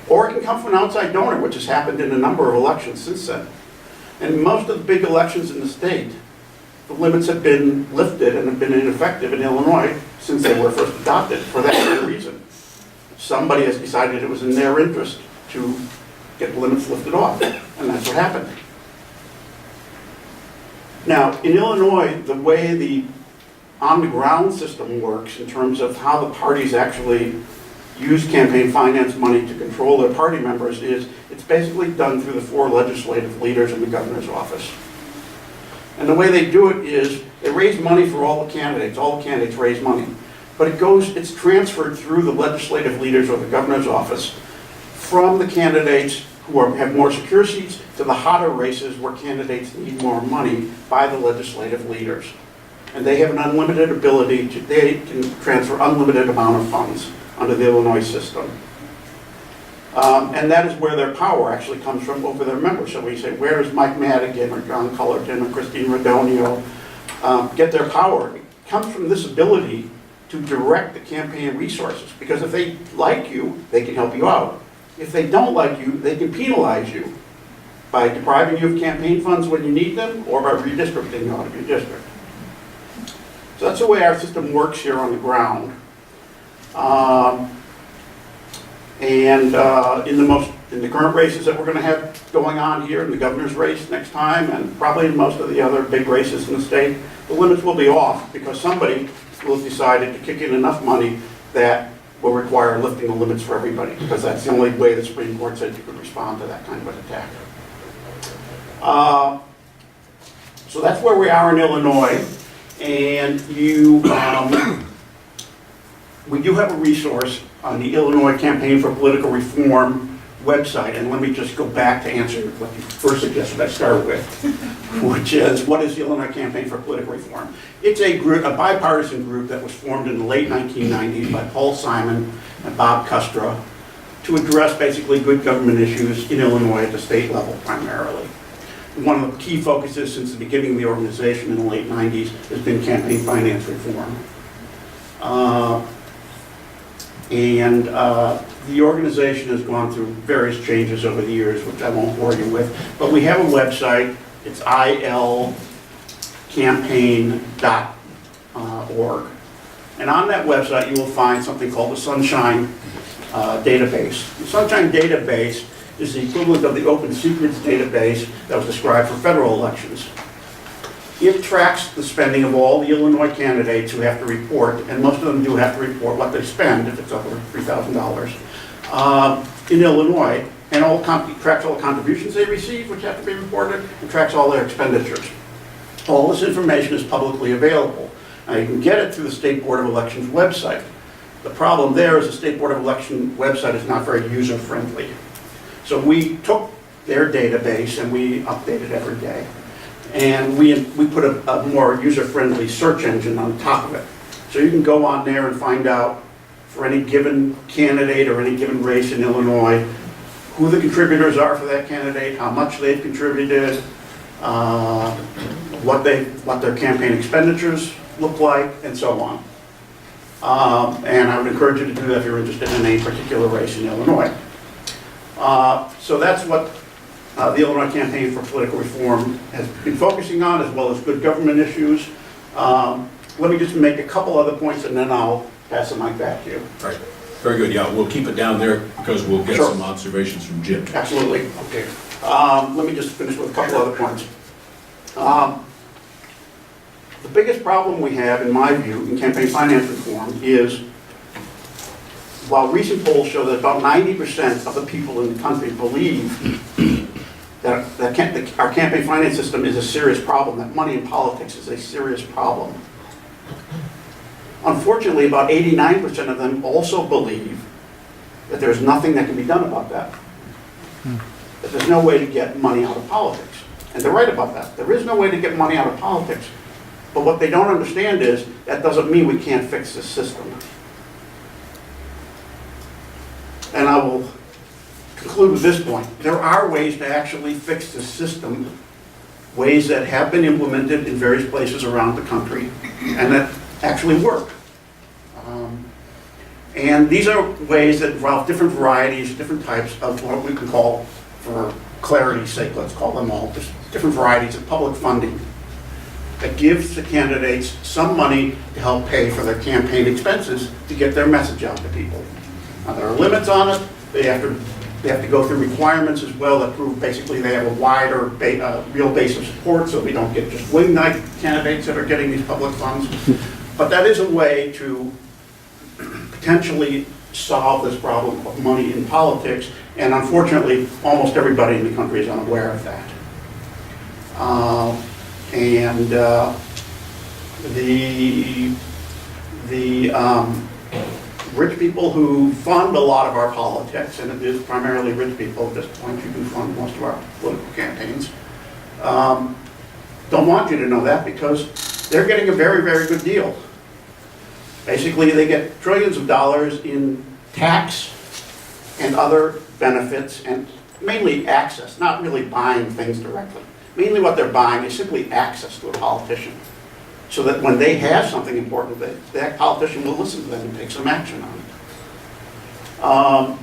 Speaker 14: Or it can come from an outside donor, which has happened in a number of elections since then. And most of the big elections in the state, the limits have been lifted and have been ineffective in Illinois since they were first adopted for that very reason. Somebody has decided it was in their interest to get the limits lifted off, and that's what happened. Now, in Illinois, the way the on-the-ground system works in terms of how the parties actually use campaign finance money to control their party members is it's basically done through the 4 legislative leaders in the governor's office. And the way they do it is they raise money for all the candidates. All the candidates raise money. But it's transferred through the legislative leaders or the governor's office from the candidates who have more secure seats to the hotter races where candidates need more money by the legislative leaders. And they have an unlimited ability they can transfer unlimited amount of funds under the Illinois system. And that is where their power actually comes from over their members. So we say, where does Mike Madigan or John Cullerton or Christine Radonio get their power? It comes from this ability to direct the campaign resources. Because if they like you, they can help you out. If they don't like you, they can penalize you by depriving you of campaign funds when you need them or by redistricting you out of your district. So that's the way our system works here on the ground. In the current races that we're going to have going on here, in the governor's race next time, and probably in most of the other big races in the state, the limits will be off because somebody will have decided to kick in enough money that will require lifting the limits for everybody, because that's the only way the Supreme Court said you could respond to that kind of an attack. So that's where we are in Illinois, and we do have a resource on the Illinois Campaign for Political Reform website, and let me just go back to answer what you first suggested I start with, which is, what is the Illinois Campaign for Political Reform? It's a group, a bipartisan group that was formed in the late 1990s by Paul Simon and Bob Custra to address basically good government issues in Illinois at the state level primarily. One of the key focuses since the beginning of the organization in the late 90s has been campaign finance reform. The organization has gone through various changes over the years, which I won't bore you with, but we have a website. It's ilcampaign.org. And on that website, you will find something called the Sunshine database. The Sunshine database is the equivalent of the Open Secrets database that was described for federal elections. It tracks the spending of all the Illinois candidates who have to report, and most of them do have to report what they spend if it's over $3,000 in Illinois, and tracks all the contributions they receive, which have to be reported, and tracks all their expenditures. All this information is publicly available. Now you can get it through the State Board of Elections website. The problem there is the State Board of Election website is not very user-friendly. So we took their database and we update it every day. And we put a more user-friendly search engine on top of it. So you can go on there and find out for any given candidate or any given race in Illinois who the contributors are for that candidate, how much they've contributed, what their campaign expenditures look like, and so on. And I would encourage you to do that if you're interested in any particular race in Illinois. So that's what the Illinois Campaign for Political Reform has been focusing on, as well as good government issues. Let me just make a couple other points, and then I'll pass the mic back to you.
Speaker 2: Right. Very good. Yeah, we'll keep it down there because we'll get
Speaker 14: Sure.
Speaker 2: some observations from Jim.
Speaker 14: Absolutely. Okay. Let me just finish with a couple other points. The biggest problem we have, in my view, in campaign finance reform is, while recent polls show that about 90% of the people in the country believe that our campaign finance system is a serious problem, that money in politics is a serious problem. Unfortunately, about 89% of them also believe that there's nothing that can be done about that. That there's no way to get money out of politics. And they're right about that. There is no way to get money out of politics. But what they don't understand is that doesn't mean we can't fix this system. And I will conclude with this point. There are ways to actually fix this system, ways that have been implemented in various places around the country, and that actually work. And these are ways that involve different varieties, different types of what we can call, for clarity's sake, let's call them all, just different varieties of public funding that gives the candidates some money to help pay for their campaign expenses to get their message out to people. Now, there are limits on it. They have to go through requirements as well that prove basically they have a wider real base of support, so we don't get just wing-night candidates that are getting these public funds. But that is a way to potentially solve this problem of money in politics, and unfortunately, almost everybody in the country is unaware of that. The rich people who fund a lot of our politics, and it is primarily rich people at this point who do fund most of our political campaigns, don't want you to know that because they're getting a very, very good deal. Basically, they get trillions of dollars in tax and other benefits, and mainly access, not really buying things directly. Mainly what they're buying is simply access to a politician, so that when they have something important, that politician will listen to them and take some action on it.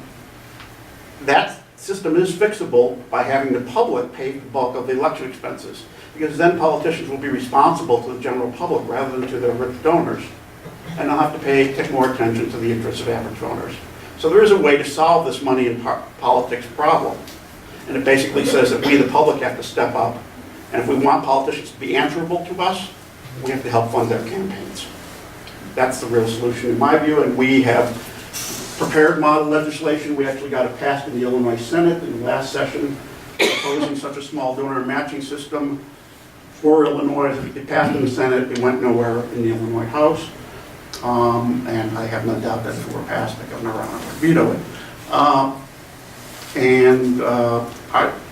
Speaker 14: That system is fixable by having the public pay the bulk of the election expenses, because then politicians will be responsible to the general public rather than to their rich donors, and they'll have to pay more attention to the interests of average voters. So there is a way to solve this money in politics problem, and it basically says that we, the public, have to step up, and if we want politicians to be answerable to us, we have to help fund their campaigns. That's the real solution in my view, and we have prepared model legislation. We actually got it passed in the Illinois Senate in the last session, proposing such a small donor matching system for Illinois. It passed in the Senate, it went nowhere in the Illinois House, and I have no doubt that if it were passed, the Governor Rauner would veto it.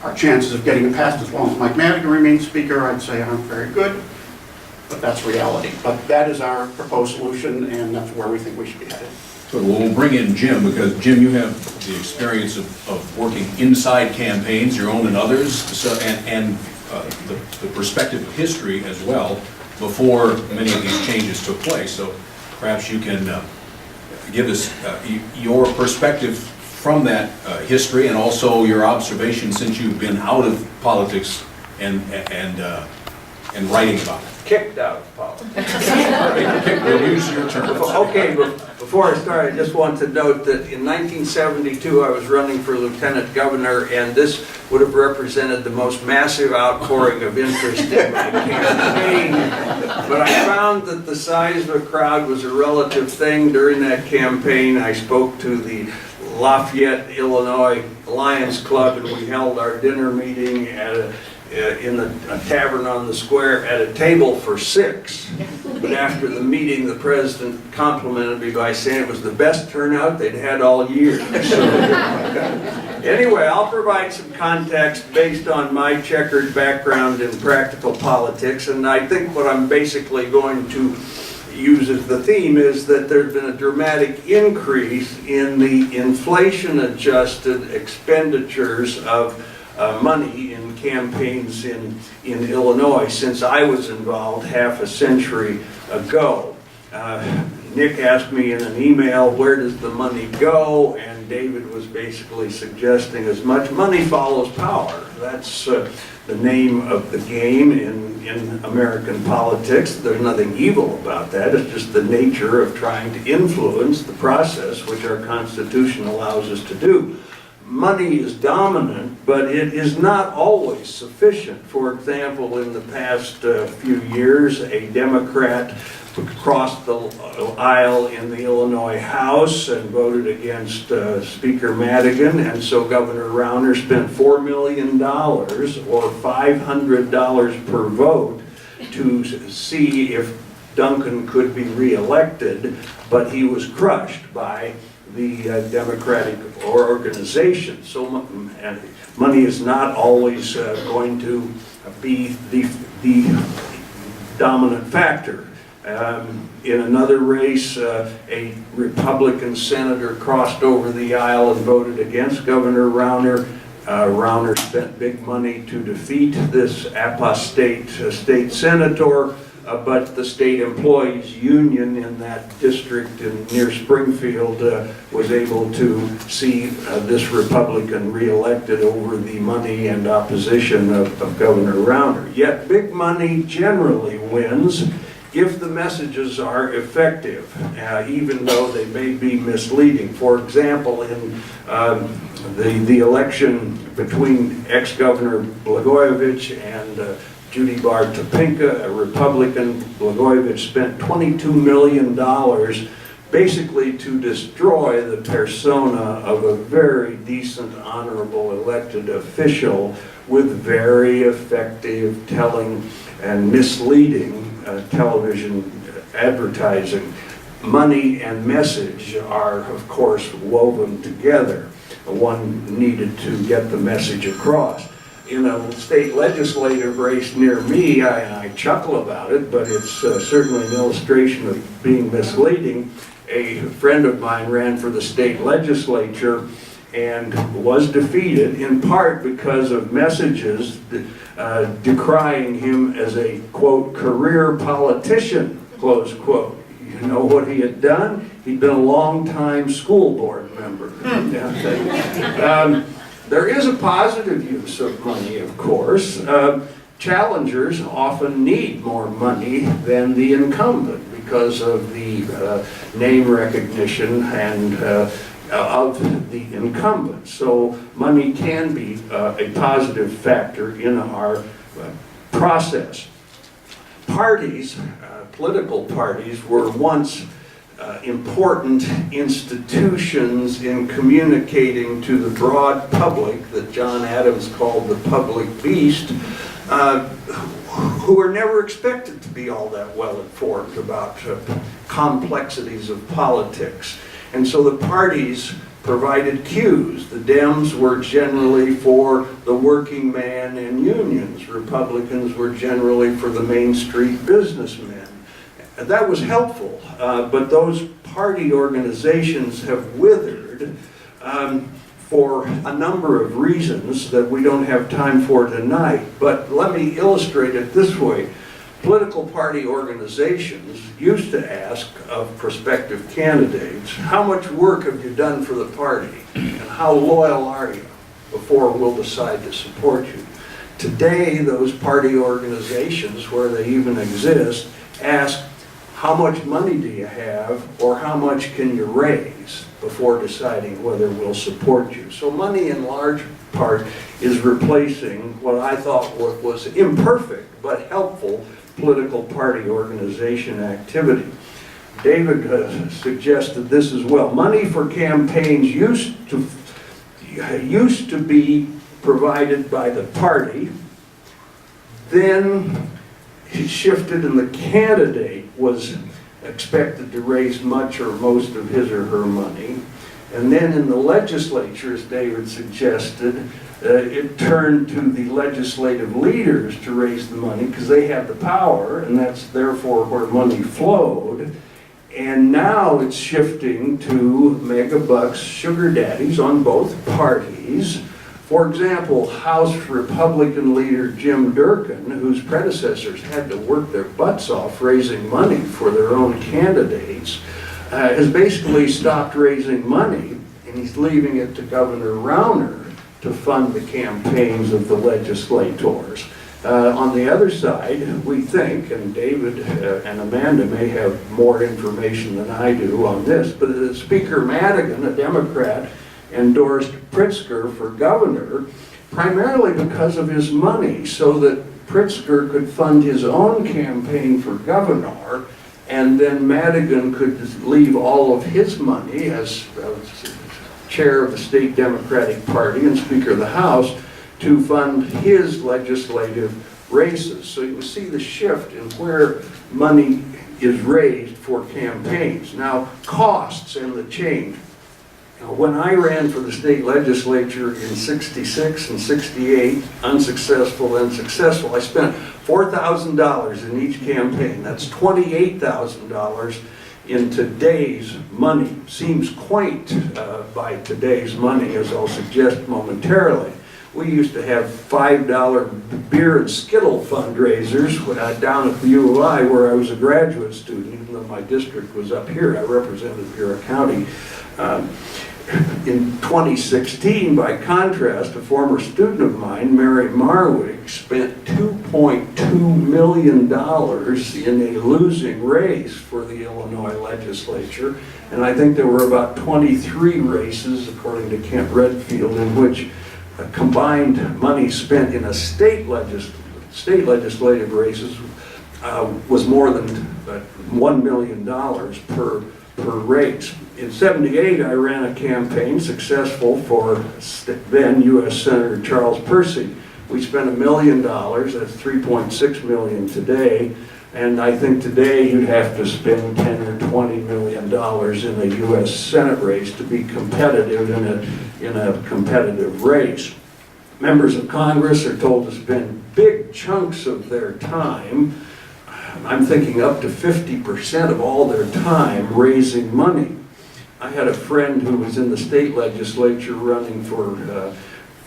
Speaker 14: Our chances of getting it passed as long as Mike Madigan remains Speaker, I'd say aren't very good. But that's reality. But that is our proposed solution, and that's where we think we should be headed.
Speaker 2: So we'll bring in Jim, because Jim, you have the experience of working inside campaigns, your own and others, so, and the perspective of history as well, before many of these changes took place. So perhaps you can give us your perspective from that history, and also your observation since you've been out of politics and writing about it.
Speaker 15: Kicked out of politics.
Speaker 2: We'll use your term.
Speaker 15: Okay, before I start, I just want to note that in 1972 I was running for lieutenant governor, and this would have represented the most massive outpouring of interest in my campaign. But I found that the size of the crowd was a relative thing during that campaign. I spoke to the Lafayette, Illinois Lions Club, and we held our dinner meeting at in a tavern on the square at a table for 6. But after the meeting, the president complimented me by saying it was the best turnout they'd had all year. So, anyway, I'll provide some context based on my checkered background in practical politics, and I think what I'm basically going to use as the theme is that there's been a dramatic increase in the inflation-adjusted expenditures of money in campaigns in Illinois since I was involved half a century ago. Nick asked me in an email, where does the money go? And David was basically suggesting as much money follows power. That's the name of the game in American politics. There's nothing evil about that. It's just the nature of trying to influence the process which our Constitution allows us to do. Money is dominant, but it is not always sufficient. For example, in the past few years, a Democrat crossed the aisle in the Illinois House and voted against Speaker Madigan, and so Governor Rauner spent $4 million or $500 per vote to see if Duncan could be reelected, but he was crushed by the Democratic organization. So money is not always going to be the dominant factor. In another race, a Republican senator crossed over the aisle and voted against Governor Rauner. Rauner spent big money to defeat this apostate state senator, but the state employees union in that district near Springfield was able to see this Republican reelected over the money and opposition of Governor Rauner. Yet big money generally wins if the messages are effective, even though they may be misleading. For example, in the election between ex-Governor Blagojevich and Judy Bar Topinka, a Republican, Blagojevich spent $22 million basically to destroy the persona of a very decent, honorable elected official with very effective telling and misleading television advertising. Money and message are, of course, woven together. One needed to get the message across. In a state legislative race near me, I chuckle about it, but it's certainly an illustration of being misleading. A friend of mine ran for the state legislature and was defeated in part because of messages decrying him as a, quote, career politician, close quote. You know what he had done? He'd been a long-time school board member. There is a positive use of money, of course. Challengers often need more money than the incumbent because of the name recognition and of the incumbent. So money can be a positive factor in our process. Parties, political parties, were once important institutions in communicating to the broad public that John Adams called the public beast, who were never expected to be all that well informed about complexities of politics. And so the parties provided cues. The Dems were generally for the working man and unions. Republicans were generally for the Main Street businessmen. That was helpful, but those party organizations have withered for a number of reasons that we don't have time for tonight. But let me illustrate it this way. Political party organizations used to ask of prospective candidates, how much work have you done for the party and how loyal are you before we'll decide to support you. Today, those party organizations, where they even exist, ask, how much money do you have, or how much can you raise before deciding whether we'll support you? So money, in large part, is replacing what I thought was imperfect but helpful political party organization activity. David suggested this as well. Money for campaigns used to be provided by the party, then it shifted and the candidate was expected to raise much or most of his or her money. And then in the legislature, as David suggested, it turned to the legislative leaders to raise the money because they had the power, and that's therefore where money flowed. And now it's shifting to mega bucks, sugar daddies on both parties. For example, House Republican leader Jim Durkin, whose predecessors had to work their butts off raising money for their own candidates, has basically stopped raising money, and he's leaving it to Governor Rauner to fund the campaigns of the legislators. On the other side, we think, and David and Amanda may have more information than I do on this, but Speaker Madigan, a Democrat, endorsed Pritzker for governor primarily because of his money, so that Pritzker could fund his own campaign for governor, and then Madigan could leave all of his money as chair of the state Democratic Party and Speaker of the House to fund his legislative races. So you can see the shift in where money is raised for campaigns. Now, costs and the change. When I ran for the state legislature in '66 and '68, unsuccessful, then successful, I spent $4,000 in each campaign. That's $28,000 in today's money. Seems quaint by today's money, as I'll suggest momentarily. We used to have $5 beer and Skittle fundraisers down at the U of I, where I was a graduate student, even though my district was up here. I represented Bureau County. In 2016, by contrast, a former student of mine, Mary Marwig, spent $2.2 million in a losing race for the Illinois legislature. And I think there were about 23 races, according to Kent Redfield, in which combined money spent in a state legislative races was more than $1 million per per race. In '78, I ran a campaign successful for then U.S. Senator Charles Percy. We spent $1 million, that's $3.6 million today, and I think today you'd have to spend $10 or $20 million in a U.S. Senate race to be competitive in a competitive race. Members of Congress are told to spend big chunks of their time, I'm thinking up to 50% of all their time, raising money. I had a friend who was in the state legislature running for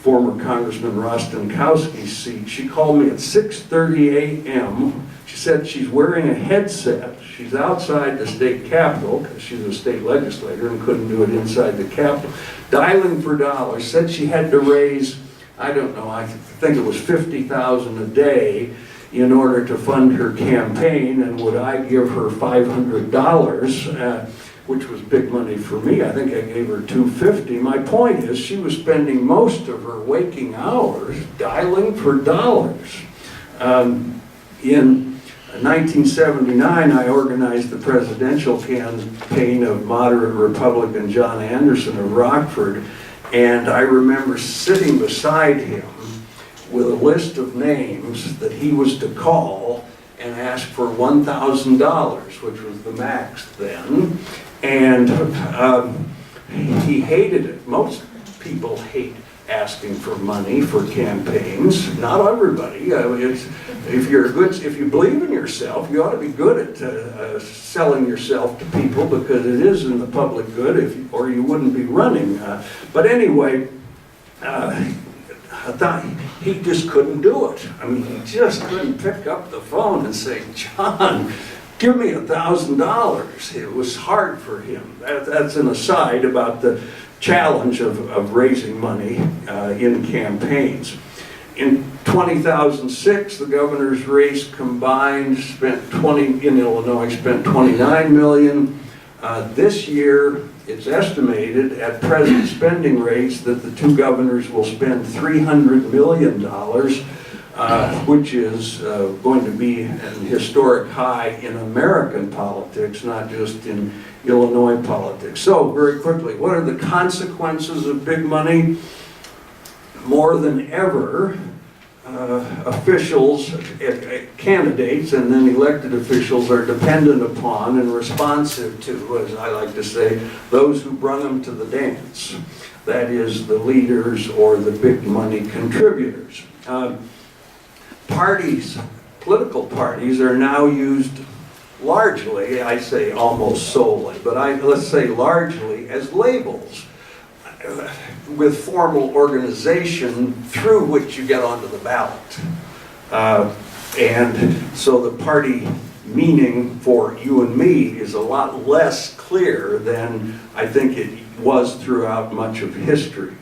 Speaker 15: former Congressman Rostenkowski's seat. She called me at 6:30 a.m. She said she's wearing a headset. She's outside the state capitol, because she's a state legislator and couldn't do it inside the capitol, dialing for dollars. Said she had to raise, I don't know, I think it was $50,000 a day in order to fund her campaign, and would I give her $500, which was big money for me. I think I gave her $250. My point is, she was spending most of her waking hours dialing for dollars. In 1979, I organized the presidential campaign of moderate Republican John Anderson of Rockford, and I remember sitting beside him with a list of names that he was to call and ask for $1,000, which was the max then. And he hated it. Most people hate asking for money for campaigns. Not everybody. If you believe in yourself, you ought to be good at selling yourself to people, because it is in the public good, or you wouldn't be running. But anyway, I thought he just couldn't do it. I mean, he just couldn't pick up the phone and say, John, give me $1,000. It was hard for him. That's an aside about the challenge of raising money in campaigns. In 2006, the governor's race combined in Illinois spent $29 million. This year, it's estimated at present spending rates that the two governors will spend $300 million, which is going to be an historic high in American politics, not just in Illinois politics. So, very quickly, what are the consequences of big money? More than ever, officials, candidates, and then elected officials are dependent upon and responsive to, as I like to say, those who brung them to the dance. That is, the leaders or the big money contributors. Political parties are now used largely, I say almost solely, but let's say largely, as labels with formal organization through which you get onto the ballot. And so the party meaning for you and me is a lot less clear than I think it was throughout much of history.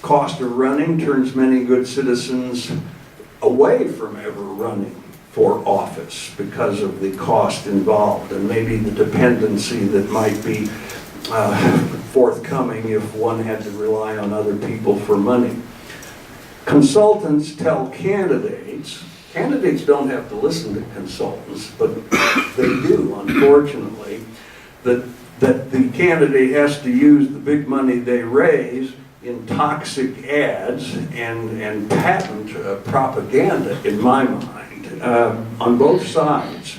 Speaker 15: Cost of running turns many good citizens away from ever running for office because of the cost involved and maybe the dependency that might be forthcoming if one had to rely on other people for money. Consultants tell candidates don't have to listen to consultants, but they do, unfortunately, that the candidate has to use the big money they raise in toxic ads and patent propaganda, in my mind, on both sides.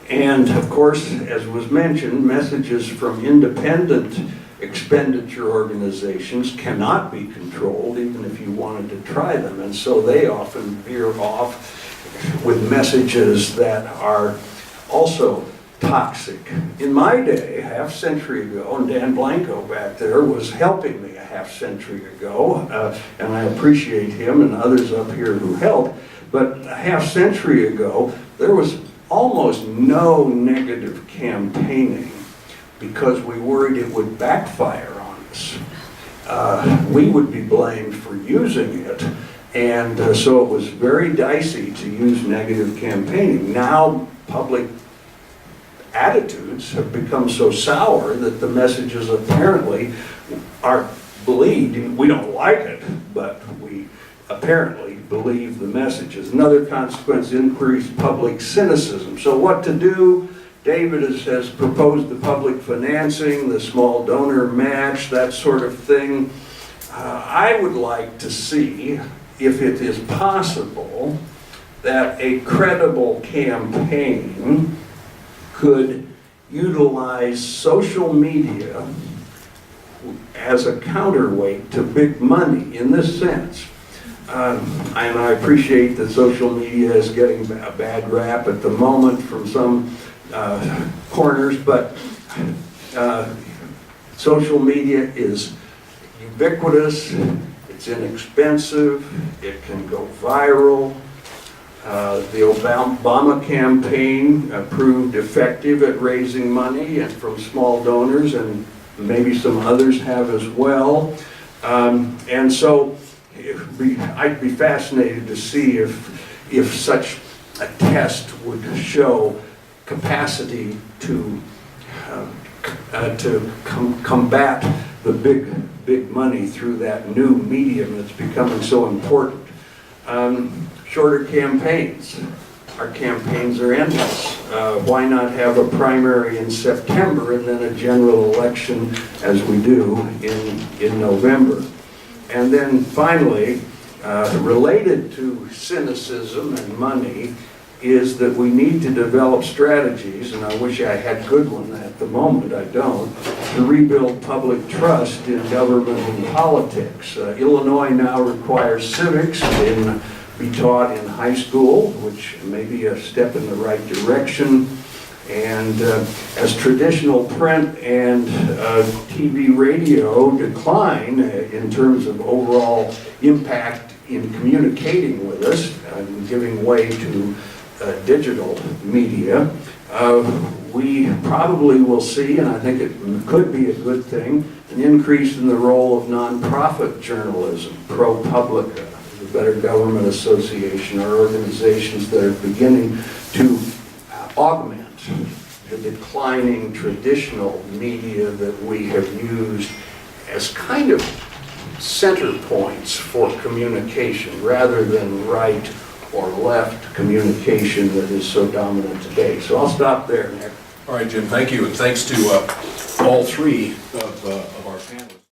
Speaker 15: And of course, as was mentioned, messages from independent expenditure organizations cannot be controlled, even if you wanted to try them. And so they often veer off with messages that are also toxic. In my day, a half century ago, and Dan Blanco back there was helping me a half century ago, and I appreciate him and others up here who helped, but a half century ago, there was almost no negative campaigning because we worried it would backfire on us. We would be blamed for using it, and so it was very dicey to use negative campaigning. Now public attitudes have become so sour that the messages apparently are believed. We don't like it, but we apparently believe the messages. Another consequence, increased public cynicism. So what to do David has proposed the public financing, the small donor match, that sort of thing. I would like to see, if it is possible, that a credible campaign could utilize social media as a counterweight to big money in this sense. And I appreciate that social media is getting a bad rap at the moment from some corners, but social media is ubiquitous, it's inexpensive, it can go viral. The Obama campaign proved effective at raising money and from small donors, and maybe some others have as well. And so I'd be fascinated to see if such a test would show capacity to combat the big money through that new medium that's becoming so important. Shorter campaigns. Our campaigns are endless. Why not have a primary in September and then a general election as we do in November? And then finally, related to cynicism and money, is that we need to develop strategies, and I wish I had good one at the moment, I don't, to rebuild public trust in government and politics. Illinois now requires civics be taught in high school, which may be a step in the right direction. And as traditional print and TV radio decline in terms of overall impact in communicating with us and giving way to digital media, we probably will see, and I think it could be a good thing, an increase in the role of nonprofit journalism, ProPublica, the Better Government Association, are organizations that are beginning to augment the declining traditional media that we have used as kind of center points for communication rather than right or left communication that is so dominant today. So I'll stop there, Nick.
Speaker 2: All right, Jim, thank you, and thanks to all three of